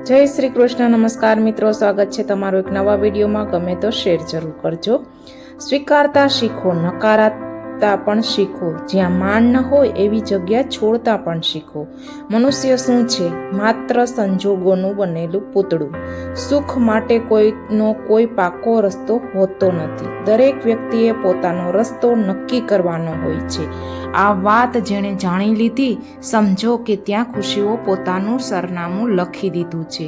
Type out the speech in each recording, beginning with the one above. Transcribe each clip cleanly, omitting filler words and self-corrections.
જય શ્રી કૃષ્ણ. નમસ્કાર મિત્રો, સ્વાગત છે તમારો એક નવા વિડીયોમાં. ગમે તો શેર જરૂર કરજો. સ્વીકારતા શીખો, નકારતા પણ શીખો. જ્યાં માન ન હોય એવી જગ્યા છોડતા પણ શીખો. મનુષ્ય શું છે? માત્ર સંજોગોનું બનેલું પૂતળું. સુખ માટે કોઈનો કોઈ પાકો રસ્તો હોતો નથી. દરેક વ્યક્તિએ પોતાનો રસ્તો નક્કી કરવાનો હોય છે. આ વાત જેણે જાણી લીધી, સમજો કે ત્યાં ખુશીઓ પોતાનું સરનામું લખી દીધું છે.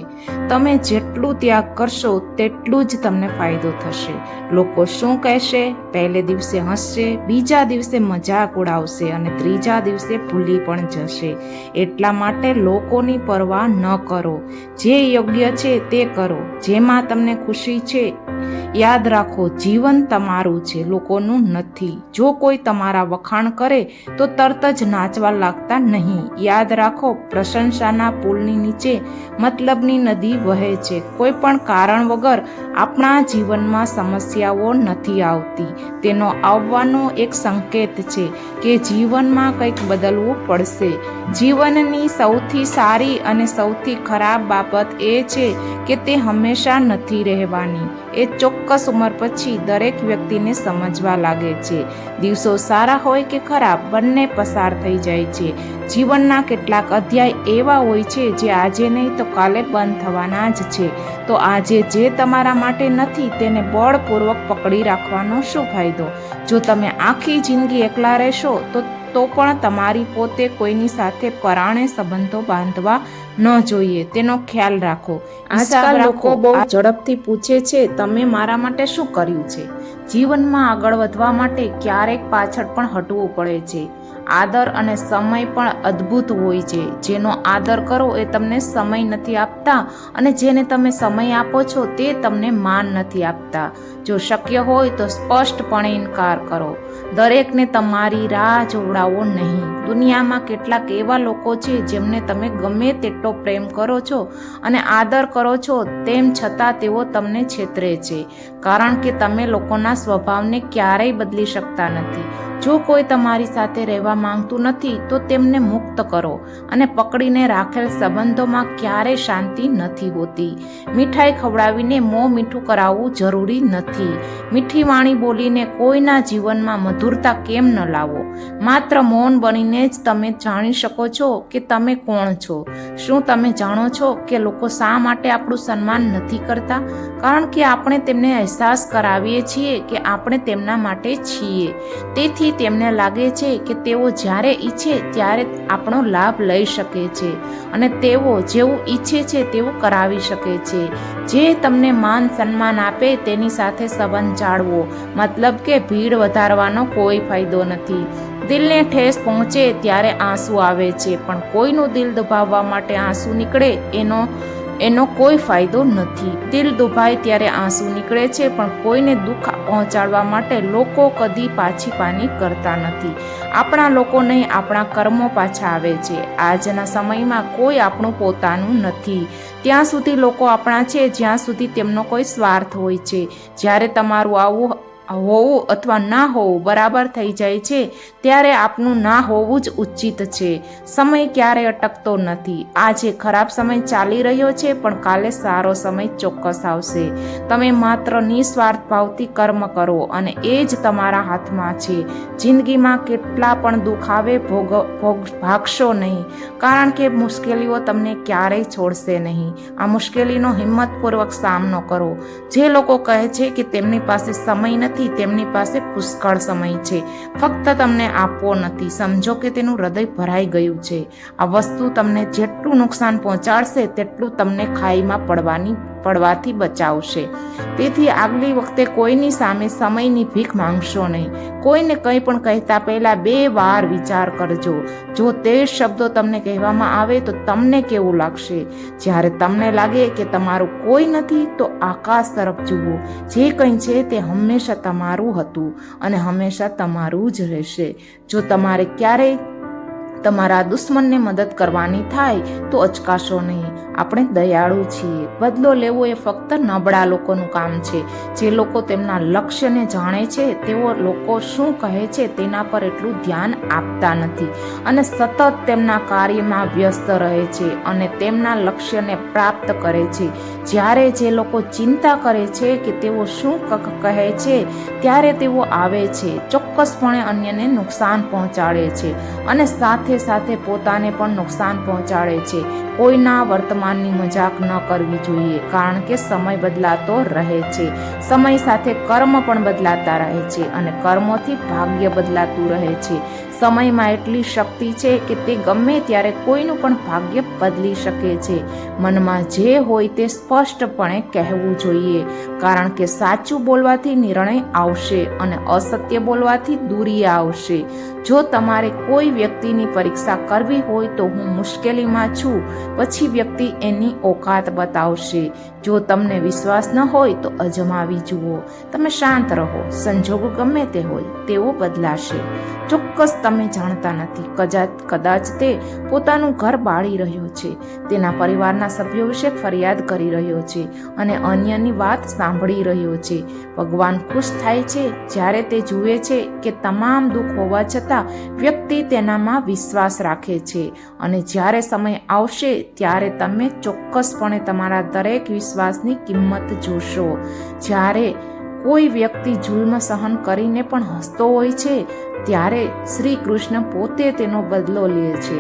તમે જેટલું ત્યાગ કરશો તેટલું જ તમને ફાયદો થશે. લોકો શું કહેશે? પહેલે દિવસે હસશે, બીજા દિવસે મજાક ઉડાવશે અને ત્રીજા દિવસે ભૂલી પણ જશે. એટલા માટે લોકોની પરવા ન કરો. જે યોગ્ય છે તે કરો. જેમાં તમને ખુશી છે. યાદ રાખો, જીવન તમારું છે, લોકોનું નથી. જો કોઈ તમારા વખાણ કરે તો તરત જ નાચવા લાગતા નહીં. યાદ રાખો, પ્રશંસાના પુલની નીચે મતલબની નદી વહે છે. કોઈ પણ કારણ વગર આપણા જીવનમાં સમસ્યાઓ નથી આવતી. તેનો આવવાનો એક સંકેત છે કે જીવનમાં કંઈક બદલવું પડશે. જીવનની સૌથી સારી અને સૌથી ખરાબ બાબત એ છે કે તે હંમેશા નથી રહેવાની. એ ચોક્કસ ઉંમર પછી દરેક વ્યક્તિને સમજવા લાગે છે. દિવસો સારા હોય કે ખરાબ, બંને પસાર થઈ જાય છે. જીવનના કેટલાક અધ્યાય એવા હોય છે જે આજે નહીં તો કાલે બંધ થવાના જ છે. તો આજે જે તમારા માટે નથી તેને બળપૂર્વક પકડી રાખવાનો શું ફાયદો? જો તમે આખી જિંદગી એકલા રહેશો તો પણ તમારી પોતે કોઈની સાથે પરાણે સંબંધો બાંધવા ન જોઈએ. તેનો ખ્યાલ રાખો. આજકાલ લોકો બહુ ઝડપથી પૂછે છે, તમે મારા માટે શું કર્યું છે? જીવનમાં આગળ વધવા માટે ક્યારેક પાછળ પણ હટવું પડે છે. આદર અને સમય પણ અદ્ભુત હોય છે. જેનો આદર કરો એ તમને સમય નથી આપતા અને જેને તમે સમય આપો છો તે તમને માન નથી આપતા. જો શક્ય હોય તો સ્પષ્ટપણે ઇનકાર કરો. દરેકને તમારી રાહ જોવડાવો નહીં. દુનિયામાં કેટલાક એવા લોકો છે જેમને તમે ગમે તેટલો પ્રેમ કરો છો અને આદર કરો છો, તેમ છતાં તેઓ તમને છેતરે છે. કારણ કે તમે લોકોના સ્વભાવને ક્યારેય બદલી શકતા નથી. જો કોઈ તમારી સાથે રહેવા માંગતું નથી તો તેમને મુક્ત કરો. અને પકડીને રાખેલ સંબંધોમાં ક્યારેય શાંતિ નથી હોતી. મીઠાઈ ખવડાવીને મોં મીઠું કરાવવું જરૂરી નથી. મીઠી વાણી બોલીને કોઈના જીવનમાં મધુરતા કેમ ન લાવો? માત્ર મૌન બનીને જ તમે જાણી શકો છો કે તમે કોણ છો. શું તમે જાણો છો કે લોકો શા માટે આપણું સન્માન નથી કરતા? કારણ કે આપણે તેમને અહેસાસ કરાવીએ છીએ કે આપણે તેમના માટે છીએ. તેથી તેમને લાગે છે કે તેઓ જ્યારે ઈચ્છે ત્યારે આપણો લાભ લઈ શકે છે અને તેઓ જેવું ઈચ્છે છે તેવું કરાવી શકે છે. જે તમને માન સન્માન આપે તેની સાથે સંબંધ જાળવો. મતલબ કે ભીડ વધારવાનો કોઈ ફાયદો નથી. દિલને ઠેસ પહોંચે ત્યારે આંસુ આવે છે, પણ કોઈનું દિલ દુભાવવા માટે આંસુ નીકળે એનો કોઈ ફાયદો નથી. દિલ દુભાય ત્યારે આંસુ નીકળે છે, પણ કોઈને દુઃખ પહોંચાડવા માટે લોકો કદી પાછી પાની કરતા નથી. આપણા લોકો નહીં, આપણા કર્મો પાછા આવે છે. આજના સમયમાં કોઈ આપણું પોતાનું નથી. ત્યાં સુધી લોકો આપણા છે જ્યાં સુધી તેમનો કોઈ સ્વાર્થ હોય છે. જ્યારે તમારું આવું હોવું અથવા ના હોવું બરાબર થઈ જાય છે ત્યારે આપનું ના હોવું જ ઉચિત છે. સમય ક્યારેય અટકતો નથી. આજે ખરાબ સમય ચાલી રહ્યો છે, પણ કાલે સારો સમય ચોક્કસ આવશે. તમે માત્ર નિસ્વાર્થ ભાવથી કર્મ કરો અને એ જ તમારા હાથમાં છે. જિંદગીમાં કેટલા પણ દુઃખ આવે ભાગશો નહીં, કારણ કે મુશ્કેલીઓ તમને ક્યારેય છોડશે નહીં. આ મુશ્કેલીનો હિંમતપૂર્વક સામનો કરો. જે લોકો કહે છે કે તેમની પાસે સમય નથી, તેમની પાસે પુષ્કળ સમય છે. ફક્ત તમને આપવો નથી. સમજો કે તેનું હૃદય ભરાઈ ગયું છે. આ વસ્તુ તમને જેટલું નુકસાન પહોંચાડશે તેટલું તમને ખાઈમાં પડવાથી બચાવશે. તેથી આગલી વખતે કોઈની સામે સમયની ભીખ માંગશો નહીં. કોઈને કંઈ પણ કહેતા પહેલા 2 વાર વિચાર કરજો. જો તે શબ્દો તમને કહેવામાં આવે તો તમને કેવું લાગશે? જ્યારે તમને લાગે કે તમારું કોઈ નથી તો આકાશ તરફ જુઓ. જે કંઈ છે તે હંમેશા તમારું હતું અને હંમેશા તમારું જ રહેશે. જો તમારે ક્યારેય તમારા દુશ્મનને મદદ કરવાની થાય તો અચકાશો નહીં. આપણે દયાળુ છીએ. બદલો લેવો એ ફક્ત નબળા લોકોનું કામ છે. જે લોકો તેમના લક્ષ્યને જાણે છે તેઓ લોકો શું કહે છે તેના પર એટલું ધ્યાન આપતા નથી અને સતત તેમના કાર્યમાં વ્યસ્ત રહે છે અને તેમના લક્ષ્યને પ્રાપ્ત કરે છે. જ્યારે જે લોકો ચિંતા કરે છે કે તેઓ શું કહે છે ત્યારે તેઓ આવે છે, ચોક્કસપણે અન્યને નુકસાન પહોંચાડે છે અને સાથે સાથે પોતાને પણ નુકસાન પહોંચાડે છે. કોઈના વર્તમાનની મજાક ન કરવી જોઈએ, કારણ કે સમય બદલાતો રહે છે. સમય સાથે કર્મ પણ બદલાતા રહે છે અને કર્મોથી ભાગ્ય બદલાતું રહે છે. સમયમાં એટલી શક્તિ છે કે તે ગમે ત્યારે કોઈનું પણ ભાગ્ય બદલી શકે છે. મનમાં જે હોય તે સ્પષ્ટપણે કહેવું જોઈએ, કારણ કે સાચું બોલવાથી નિર્ણય આવશે અને અસત્ય બોલવાથી દૂરી આવશે. જો તમારે કોઈ વ્યક્તિની પરીક્ષા કરવી હોય તો હું મુશ્કેલીમાં છું પછી વ્યક્તિ એની ઓકાત બતાવશે. જો તમને વિશ્વાસ ન હોય તો અજમાવી જુઓ. તમે શાંત રહો, સંજોગો ગમે તે હોય તેઓ બદલાશે. ચોક્કસ તમે જાણતા નથી, કદાચ તે પોતાનું ઘર બાળી રહ્યો છે, તેના પરિવારના સભ્યો વિશે ફરિયાદ કરી રહ્યો છે અને અન્યની વાત સાંભળી રહ્યો છે. ભગવાન ખુશ થાય છે જ્યારે તે જુએ છે કે તમામ દુઃખ હોવા છતાં વ્યક્તિ તેનામાં વિશ્વાસ રાખે છે અને જ્યારે સમય આવશે ત્યારે તમે ચોક્કસપણે તમારા દરેક વિશ્વાસની કિંમત જોશો. જ્યારે કોઈ વ્યક્તિ જુલ્મ સહન કરીને પણ હસતો હોય છે ત્યારે શ્રી કૃષ્ણ પોતે તેનો બદલો લે છે.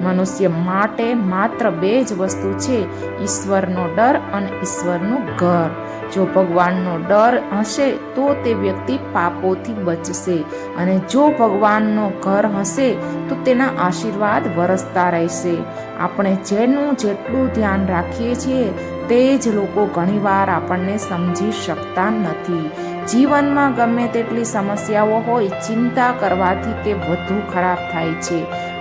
મનુષ્ય માટે માત્ર 2 જ વસ્તુ છે, ઈશ્વરનો ડર અને ઈશ્વરનું ઘર. જો ભગવાનનો ડર હશે તો તે વ્યક્તિ પાપોથી બચશે અને જો ભગવાનનો ઘર હશે તો તેના આશીર્વાદ વરસતા રહેશે. આપણે જેનું જેટલું ધ્યાન રાખીએ છીએ તે જ લોકો ઘણીવાર આપણને સમજી શકતા નથી. જીવનમાં ગમે તેટલી સમસ્યાઓ હોય, ચિંતા કરવાથી તે વધુ ખરાબ થાય છે.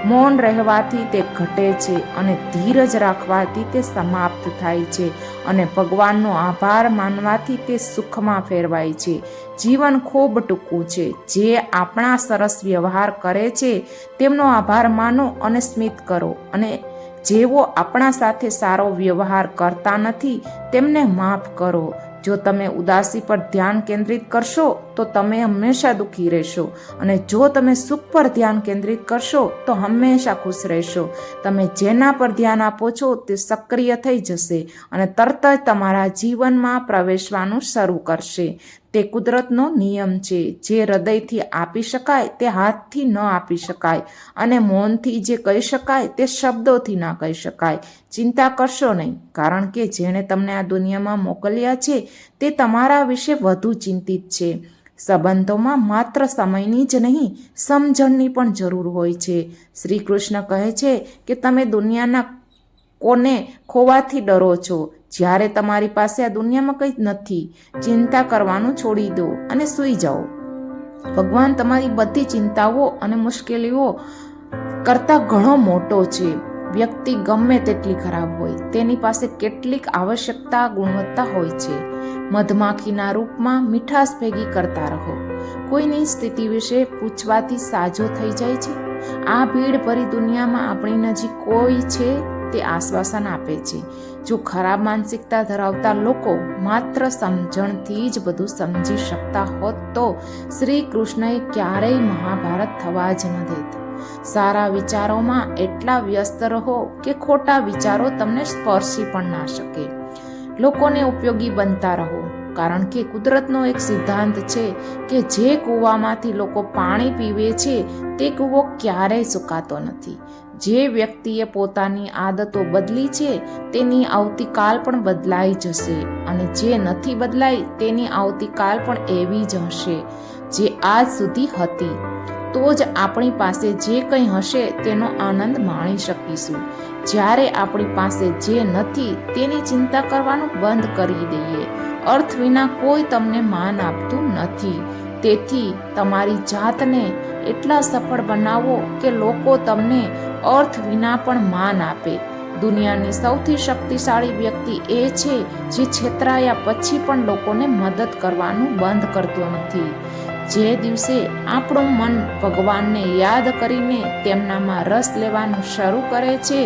મૌન રહેવાથી તે ઘટે છે અને ધીરજ રાખવાથી તે સમાપ્ત થાય છે અને ભગવાનનો આભાર માનવાથી તે સુખમાં ફેરવાય છે. જીવન ખૂબ ટૂંકું છે. જે આપણા સરસ વ્યવહાર કરે છે તેમનો આભાર માનો અને સ્મિત કરો અને જેઓ આપણા સાથે સારો વ્યવહાર કરતા નથી તેમને માફ કરો. જો તમે ઉદાસી પર ધ્યાન કેન્દ્રિત કરશો તો તમે હંમેશા દુઃખી રહેશો અને જો તમે સુખ પર ધ્યાન કેન્દ્રિત કરશો તો હંમેશા ખુશ રહેશો. તમે જેના પર ધ્યાન આપો છો તે સક્રિય થઈ જશે અને તરત જ તમારા જીવનમાં પ્રવેશવાનું શરૂ કરશે. તે કુદરતનો નિયમ છે. જે હૃદયથી આપી શકાય તે હાથથી ન આપી શકાય અને મૌનથી જે કહી શકાય તે શબ્દોથી ના કહી શકાય. ચિંતા કરશો નહીં, કારણ કે જેણે તમને આ દુનિયામાં મોકલ્યા છે તે તમારા વિશે વધુ ચિંતિત છે. સંબંધોમાં માત્ર સમયની જ નહીં, સમજણની પણ જરૂર હોય છે. શ્રી કૃષ્ણ કહે છે કે તમે દુનિયાના કોને ખોવાથી ડરો છો જ્યારે તમારી પાસે આ દુનિયામાં કંઈ નથી. ચિંતા કરવાનું છોડી દો અને સૂઈ જાઓ. ભગવાન તમારી બધી ચિંતાઓ અને મુશ્કેલીઓ કરતાં ઘણો મોટો છે. વ્યક્તિ ગમે તેટલી ખરાબ હોય, તેની પાસે કેટલીક આવશ્યકતા ગુણવત્તા હોય છે. મધમાખીના રૂપમાં મીઠાશ ભેગી કરતા રહો. કોઈની સ્થિતિ વિશે પૂછવાથી સાજો થઈ જાય છે. આ ભીડ ભરી દુનિયામાં આપણી નજીક કોઈ છે તે આશ્વાસન આપે છે. જો ખરાબ માનસિકતા ધરાવતા લોકો માત્ર સમજણથી જ બધું સમજી શકતા હોત તો શ્રી કૃષ્ણએ ક્યારેય મહાભારત થવા જ ન દેત. સારા વિચારોમાં એટલા વ્યસ્ત રહો કે ખોટા વિચારો તમને સ્પર્શી પણ ના શકે. લોકોને ઉપયોગી બનતા રહો, કારણ કે કુદરતનો એક સિદ્ધાંત છે કે જે કૂવામાંથી લોકો પાણી પીવે છે તે કૂવો ક્યારેય સુકાતો નથી. જે વ્યક્તિએ પોતાની આદતો બદલી છે તેની આવતીકાલ પણ બદલાઈ જશે અને જે નથી બદલાઈ તેની આવતીકાલ પણ એવી જ હશે જે આજ સુધી હતી. તો જ આપણી પાસે જે કંઈ હશે તેનો આનંદ માણી શકીશું. જ્યારે આપણી પાસે જે નથી તેની ચિંતા કરવાનું બંધ કરી દઈએ. અર્થ વિના કોઈ તમને માન આપતું નથી. તેથી તમારી જાતને એટલા સફળ બનાવો કે લોકો તમને અર્થ વિના પણ માન આપે. દુનિયાની સૌથી શક્તિશાળી વ્યક્તિ એ છે જે છેતરાયા પછી પણ લોકોને મદદ કરવાનું બંધ કરતો નથી. જે દિવસે આપણું મન ભગવાનને યાદ કરીને તેમનામાં રસ લેવાનું શરૂ કરે છે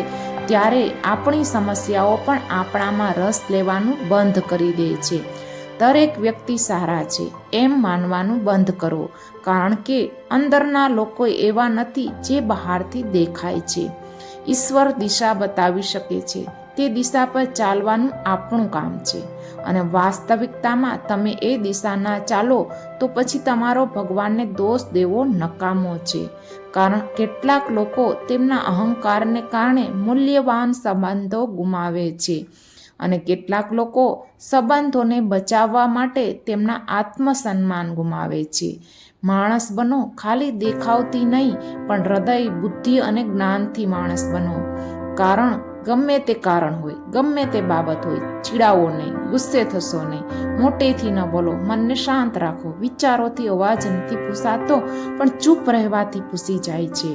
ત્યારે આપણી સમસ્યાઓ પણ આપણામાં રસ લેવાનું બંધ કરી દે છે. દરેક વ્યક્તિ સારા છે એમ માનવાનું બંધ કરો, કારણ કે અંદરના લોકો એવા નથી જે બહારથી દેખાય છે. ઈશ્વર દિશા બતાવી શકે છે, તે દિશા પર ચાલવાનું આપણું કામ છે. અને વાસ્તવિકતામાં તમે એ દિશા ના ચાલો તો પછી તમારો ભગવાનને દોષ દેવો નકામો છે. કારણ કેટલાક લોકો તેમના અહંકારને કારણે મૂલ્યવાન સંબંધો ગુમાવે છે, અને કેટલાક લોકો સંબંધોને બચાવવા માટે તેમના આત્મસન્માન ગુમાવે છે. માણસ બનો, ખાલી દેખાવથી નહીં પણ હૃદય, બુદ્ધિ અને જ્ઞાનથી માણસ બનો. કારણ ગમે તે કારણ હોય, ગમે તે બાબત હોય, ચીડાવો નહીં, ગુસ્સે થશો નહીં, મોટેથી ન બોલો, મનને શાંત રાખો. વિચારોથી અવાજ નથી પૂછાતો, પણ ચૂપ રહેવાથી પૂછી જાય છે.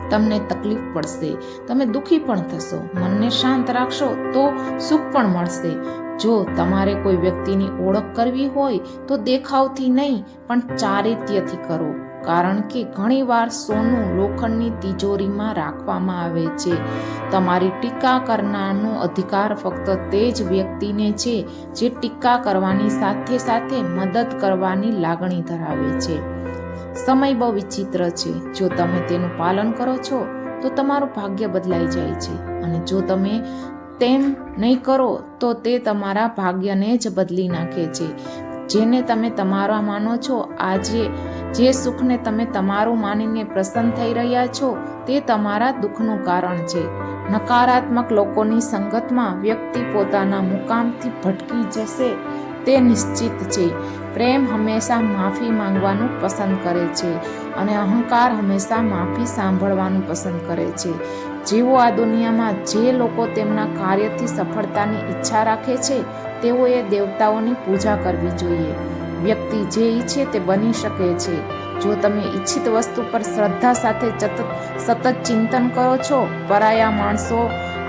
તમને તકલીફ પડશે, તમે દુઃખી પણ થશો. મનને શાંત રાખશો તો સુખ પણ મળશે. જો તમારે કોઈ વ્યક્તિની ઓળખ કરવી હોય તો દેખાવથી નહીં પણ ચારિત્ર્યથી કરો. કારણ કે ઘણીવાર સોનું લોખંડની તિજોરીમાં રાખવામાં આવે છે. તમારી ટીકા કરનારનો અધિકાર ફક્ત તે જ વ્યક્તિને છે જે ટીકા કરવાની સાથે સાથે મદદ કરવાની લાગણી ધરાવે છે. સમય બહુ વિચિત્ર છે. જો તમે તેનું પાલન કરો છો તો તમારું ભાગ્ય બદલાઈ જાય છે, અને જો તમે તેમ નહીં કરો તો તે તમારા ભાગ્યને જ બદલી નાખે છે. જેને તમે તમારા માનો છો, આજે જે સુખને તમે તમારું માનીને પ્રસન્ન થઈ રહ્યા છો, તે તમારા દુઃખનું કારણ છે. નકારાત્મક લોકોની સંગતમાં વ્યક્તિ પોતાના મુકામથી ભટકી જશે તે નિશ્ચિત છે. પ્રેમ હંમેશા માફી માંગવાનું પસંદ કરે છે, અને અહંકાર હંમેશા માફી સાંભળવાનું પસંદ કરે છે. જેઓ આ દુનિયામાં જે લોકો તેમના કાર્યથી સફળતાની ઈચ્છા રાખે છે, તેઓએ દેવતાઓની પૂજા કરવી જોઈએ. વ્યક્તિ જે ઈચ્છે તે બની શકે છે. જો તમે ઈચ્છિત વસ્તુ પર શ્રદ્ધા સાથે સતત ચિંતન કરો છો. પરાયા માણસો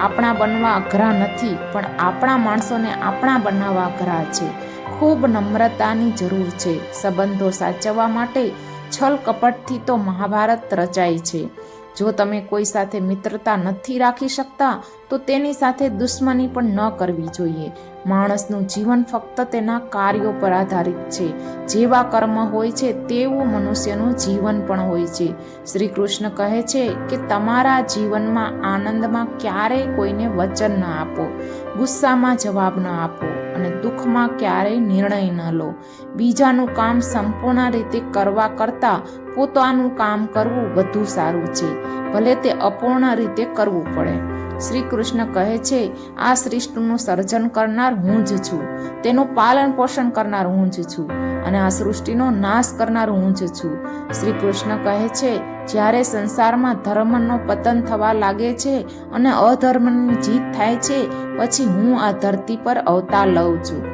આપણા બનવા અઘરા નથી, પણ આપણા માણસોને આપણા બનાવવા અઘરા છે. ખૂબ નમ્રતાની જરૂર છે. સંબંધો સાચવવા માટે છલ કપટથી તો મહાભારત રચાય છે. જો તમે કોઈ સાથે મિત્રતા નથી રાખી શકતા તો તેની સાથે દુશ્મની પણ ન કરવી જોઈએ. માણસનું જીવન ફક્ત તેના કાર્યો પર આધારિત છે. જેવા કર્મ હોય છે તેવું મનુષ્યનું જીવન પણ હોય છે. શ્રી કૃષ્ણ કહે છે કે તમારા જીવનમાં આનંદમાં ક્યારેય કોઈને વચન ન આપો, ગુસ્સામાં જવાબ ન આપો, અને દુઃખમાં ક્યારેય નિર્ણય ન લો. બીજાનું કામ સંપૂર્ણ રીતે કરવા કરતાં પોતાનું કામ કરવું વધુ સારું છે, ભલે તે અપૂર્ણ રીતે કરવું પડે. શ્રી કૃષ્ણ કહે છે, આ સૃષ્ટિનું સર્જન કરનાર હું જ છું, તેનું પાલન પોષણ કરનાર હું જ છું, અને આ સૃષ્ટિનો નાશ કરનાર હું જ છું. શ્રી કૃષ્ણ કહે છે, જ્યારે સંસારમાં ધર્મનો પતન થવા લાગે છે અને અધર્મની જીત થાય છે, પછી હું આ ધરતી પર અવતાર લઉં છું.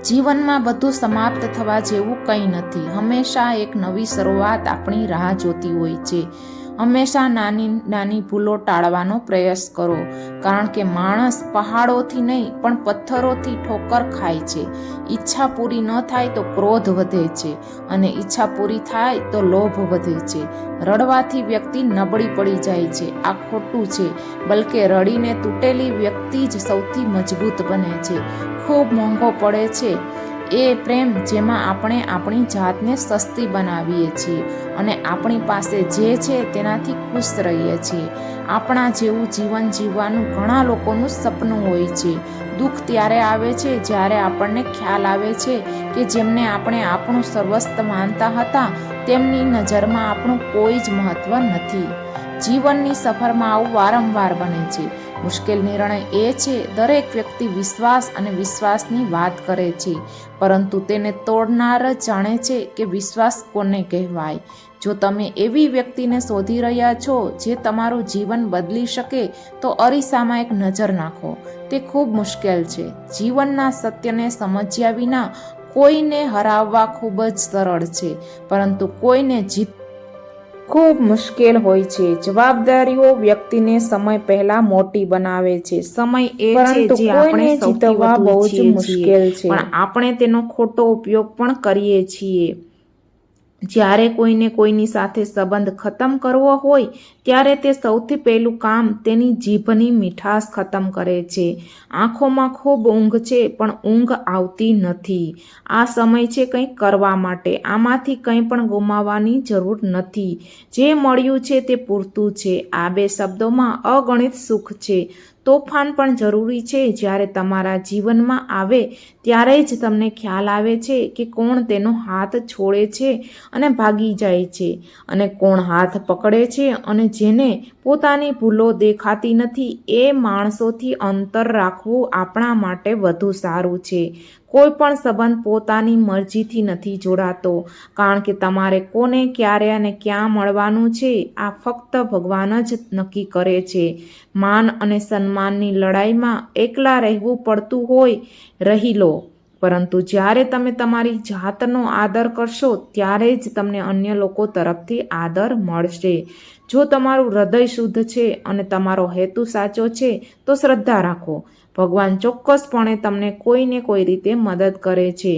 જીવનમાં બધું સમાપ્ત થવા જેવું કંઈ નથી. હંમેશા એક નવી શરૂઆત આપણી રાહ જોતી હોય છે. હંમેશા નાની નાની ભૂલો ટાળવાનો પ્રયાસ કરો, કારણ કે માણસ પહાડોથી નહીં પણ પથ્થરોથી ઠોકર ખાય છે. ઈચ્છા પૂરી ન થાય તો ક્રોધ વધે છે, અને ઈચ્છા પૂરી થાય તો લોભ વધે છે. રડવાથી વ્યક્તિ નબળી પડી જાય છે, આ ખોટું છે. બલકે રડીને તૂટેલી વ્યક્તિ જ સૌથી મજબૂત બને છે. ખૂબ મોંઘો પડે છે એ પ્રેમ જેમાં આપણે આપણી જાતને સસ્તી બનાવીએ છીએ અને આપણી પાસે જે છે તેનાથી ખુશ રહીએ છીએ. આપણા જેવું જીવન જીવવાનું ઘણા લોકોનું સપનું હોય છે. દુઃખ ત્યારે આવે છે જ્યારે આપણને ખ્યાલ આવે છે કે જેમને આપણે આપણું સર્વસ્વ માનતા હતા તેમની નજરમાં આપણું કોઈ જ મહત્વ નથી. જીવનની સફરમાં આવું વારંવાર બને છે. મુશ્કેલ નિર્ણય એ છે, દરેક વ્યક્તિ વિશ્વાસ અને વિશ્વાસની વાત કરે છે, પરંતુ તેને તોડનાર જ જાણે છે કે વિશ્વાસ કોને કહેવાય. જો તમે એવી વ્યક્તિને શોધી રહ્યા છો જે તમારું જીવન બદલી શકે તો અરીસામાં એક નજર નાખો. તે ખૂબ મુશ્કેલ છે. જીવનના સત્યને સમજ્યા વિના કોઈને હરાવવા ખૂબ જ સરળ છે, પરંતુ કોઈને જીત ખૂબ મુશ્કેલ હોય છે. જવાબદારીઓ વ્યક્તિને સમય પહેલા મોટી બનાવે છે. સમય એ છે જે આપણે જીતવા બહુ જ મુશ્કેલ છે, પણ આપણે તેનો ખોટો ઉપયોગ પણ કરીએ છીએ. જ્યારે કોઈને કોઈની સાથે સંબંધ ખતમ કરવો હોય ત્યારે તે સૌથી પહેલું કામ તેની જીભની મીઠાશ ખતમ કરે છે. આંખોમાં ખૂબ ઊંઘ છે પણ ઊંઘ આવતી નથી. આ સમય છે કંઈક કરવા માટે. આમાંથી કંઈ પણ ગુમાવવાની જરૂર નથી. જે મળ્યું છે તે પૂરતું છે. આ બે શબ્દોમાં અગણિત સુખ છે. તોફાન પણ જરૂરી છે. જ્યારે તમારા જીવનમાં આવે ત્યારે જ તમને ખ્યાલ આવે છે કે કોણ તેનો હાથ છોડે છે અને ભાગી જાય છે અને કોણ હાથ પકડે છે. અને જેને પોતાની ભૂલો દેખાતી નથી એ માણસોથી અંતર રાખવું આપણા માટે વધુ સારું છે. કોઈ પણ સંબંધ પોતાની મરજીથી નથી જોડાતો, કારણ કે તમારે કોને ક્યારે અને ક્યાં મળવાનું છે આ ફક્ત ભગવાન જ નક્કી કરે છે. માન અને સન્માનની લડાઈમાં એકલા રહેવું પડતું હોય રહી લો, પરંતુ જ્યારે તમે તમારી જાતનો આદર કરશો ત્યારે જ તમને અન્ય લોકો તરફથી આદર મળશે. જો તમારું હૃદય શુદ્ધ છે અને તમારો હેતુ સાચો છે તો શ્રદ્ધા રાખો. ભગવાન ચોક્કસપણે તમને કોઈને કોઈ રીતે મદદ કરે છે.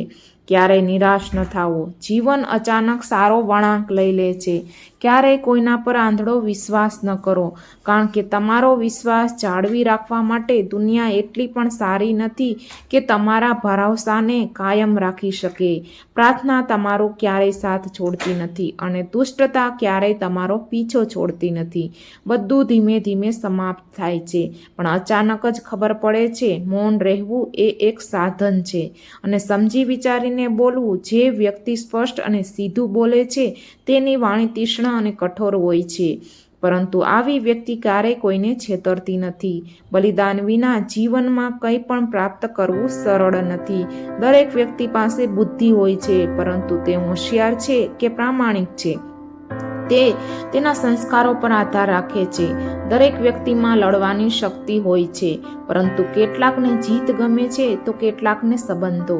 ક્યારેય નિરાશ ન થાવો. જીવન અચાનક સારો વળાંક લઈ લે છે. ક્યારેય કોઈના પર આંધળો વિશ્વાસ ન કરો, કારણ કે તમારો વિશ્વાસ જાળવી રાખવા માટે દુનિયા એટલી પણ સારી નથી કે તમારા ભરોસાને કાયમ રાખી શકે. પ્રાર્થના તમારો ક્યારેય સાથ છોડતી નથી અને દુષ્ટતા ક્યારેય તમારો પીછો છોડતી નથી. બધું ધીમે ધીમે સમાપ્ત થાય છે, પણ અચાનક જ ખબર પડે છે. મૌન રહેવું એ એક સાધન છે અને સમજી વિચારીને બોલવું. જે વ્યક્તિ સ્પષ્ટ અને સીધું બોલે છે તેની વાણી તીક્ષ્ણ અને કઠોર હોય છે, પરંતુ આવી વ્યક્તિ ક્યારેય કોઈને છેતરતી નથી. બલિદાન વિના જીવનમાં કંઈ પણ પ્રાપ્ત કરવું સરળ નથી. દરેક વ્યક્તિ પાસે બુદ્ધિ હોય છે, પરંતુ તે હોશિયાર છે કે પ્રામાણિક છે તે તેના સંસ્કારો પર આધાર રાખે છે. દરેક વ્યક્તિમાં લડવાની શક્તિ હોય છે, પરંતુ કેટલાકને જીત ગમે છે તો કેટલાકને સંબંધો.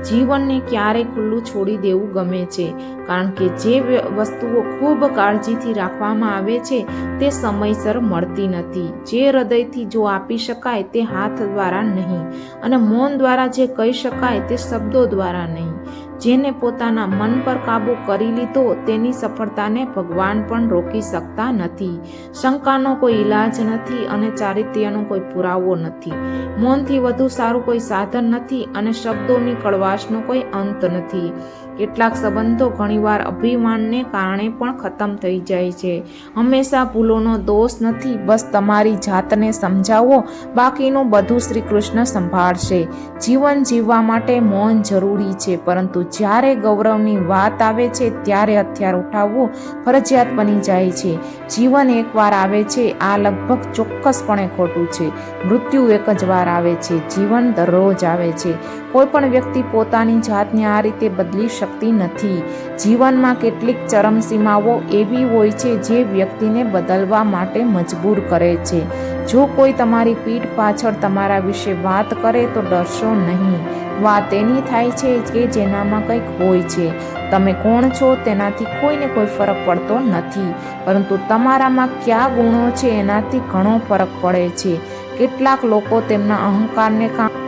જીવનને ક્યારેય ખુલ્લું છોડી દેવું ગમે છે, કારણ કે જે વસ્તુઓ ખૂબ કાળજીથી રાખવામાં આવે છે તે સમયસર મળતી નથી. જે હૃદયથી જો આપી શકાય તે હાથ દ્વારા નહીં, અને મૌન દ્વારા જે કહી શકાય તે શબ્દો દ્વારા નહીં. જેને પોતાના મન પર કાબૂ કરી લીધો તેની સફળતાને ભગવાન પણ રોકી શકતા નથી. શંકાનો કોઈ ઈલાજ નથી અને ચારિત્ર્યનો કોઈ પુરાવો નથી. મૌનથી વધુ સારું કોઈ સાધન નથી અને શબ્દોની કડવાશનો કોઈ અંત નથી. કેટલાક સંબંધો ઘણીવાર અભિમાનને કારણે પણ ખતમ થઈ જાય છે. હંમેશા ભૂલોનો દોષ નથી. બસ તમારી જાતને સમજાવો, બાકીનું બધું શ્રી કૃષ્ણ સંભાળશે. જીવન જીવવા માટે મૌન જરૂરી છે, પરંતુ જ્યારે ગૌરવની વાત આવે છે ત્યારે હથિયાર ઉઠાવવું ફરજિયાત બની જાય છે. જીવન એકવાર આવે છે, આ લગભગ ચોક્કસપણે ખોટું છે. મૃત્યુ એક જ વાર આવે છે. જીવન દરરોજ આવે છે. કોઈ પણ વ્યક્તિ પોતાની જાતને આ રીતે બદલી શકતી નથી. જીવનમાં કેટલીક ચરમસીમાઓ એવી હોય છે જે વ્યક્તિને બદલવા માટે મજબૂર કરે છે. જો કોઈ તમારી પીઠ પાછળ તમારા વિશે વાત કરે તો ડરશો નહીં. વાત એની થાય છે કે જેનામાં કંઈક હોય છે. તમે કોણ છો તેનાથી કોઈને કોઈ ફરક પડતો નથી, પરંતુ તમારામાં કયા ગુણો છે એનાથી ઘણો ફરક પડે છે. કેટલાક લોકો તેમના અહંકારને કારણે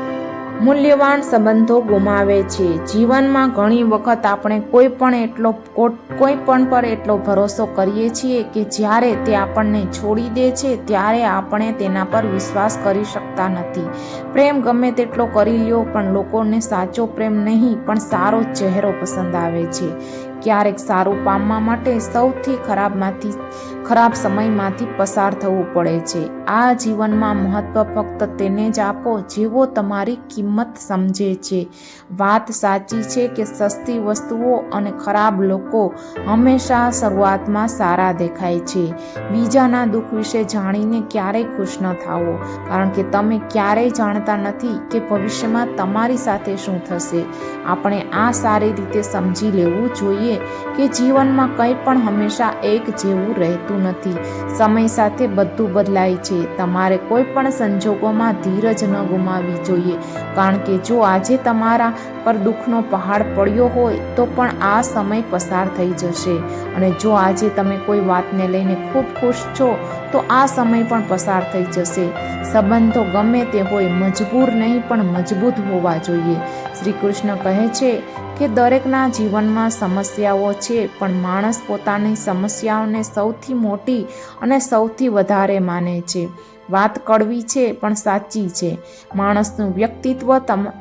મૂલ્યવાન સંબંધો ગુમાવે છે. જીવનમાં ઘણી વખત આપણે કોઈ પણ પર એટલો ભરોસો કરીએ છીએ કે જ્યારે તે આપણને છોડી દે છે ત્યારે આપણે તેના પર વિશ્વાસ કરી શકતા નથી. પ્રેમ ગમે તેટલો કરી લ્યો, પણ લોકોને સાચો પ્રેમ નહીં પણ સારો ચહેરો પસંદ આવે છે. ક્યારેક સારું પામવા માટે સૌથી ખરાબ સમયમાંથી પસાર થવું પડે છે. આ જીવનમાં મહત્વ ફક્ત તેને જ આપો જેઓ તમારી કિંમત સમજે છે. વાત સાચી છે કે સસ્તી વસ્તુઓ અને ખરાબ લોકો હંમેશા શરૂઆતમાં સારા દેખાય છે. બીજાના દુઃખ વિશે જાણીને ક્યારેય ખુશ ન થાવો, કારણ કે તમે ક્યારેય જાણતા નથી કે ભવિષ્યમાં તમારી સાથે શું થશે. આપણે આ સારી રીતે સમજી લેવું જોઈએ કે જીવનમાં કંઈ પણ હંમેશા એક જેવું રહેતું નથી. સમય સાથે બધું બદલાય છે. તમારે કોઈ પણ સંજોગોમાં ધીરજ ન ગુમાવવી જોઈએ, કારણ કે જો આજે તમારા પર દુઃખનો પહાડ પડ્યો હોય તો પણ આ સમય પસાર થઈ જશે, અને જો આજે તમે કોઈ વાતને લઈને ખૂબ ખુશ છો તો આ સમય પણ પસાર થઈ જશે. સંબંધો ગમે તે હોય મજબૂર નહીં પણ મજબૂત હોવા જોઈએ. શ્રી કૃષ્ણ કહે છે કે દરેકના જીવનમાં સમસ્યાઓ છે, પણ માણસ પોતાની સમસ્યાઓને સૌથી મોટી અને સૌથી વધારે માને છે. વાત કડવી છે પણ સાચી છે. માણસનું વ્યક્તિત્વ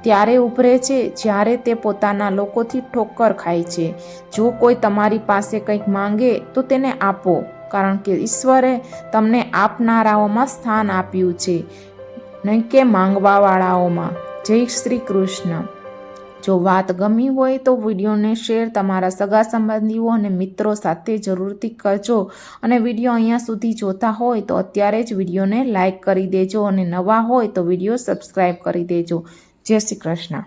ત્યારે ઉભરે છે જ્યારે તે પોતાના લોકોથી ઠોકર ખાય છે. જો કોઈ તમારી પાસે કંઈક માંગે તો તેને આપો, કારણ કે ઈશ્વરે તમને આપનારાઓમાં સ્થાન આપ્યું છે, નહીં કે માંગવાવાળાઓમાં. જય શ્રી કૃષ્ણ. જો વાત ગમી હોય તો વિડીયોને શેર તમારા સગા સંબંધીઓ અને મિત્રો સાથે જરૂરથી કરજો. અને વિડીયો અહીંયા સુધી જોતા હોય તો અત્યારે જ વિડીયોને લાઇક કરી દેજો અને નવા હોય તો વિડીયો સબસ્ક્રાઈબ કરી દેજો. જય શ્રી કૃષ્ણ.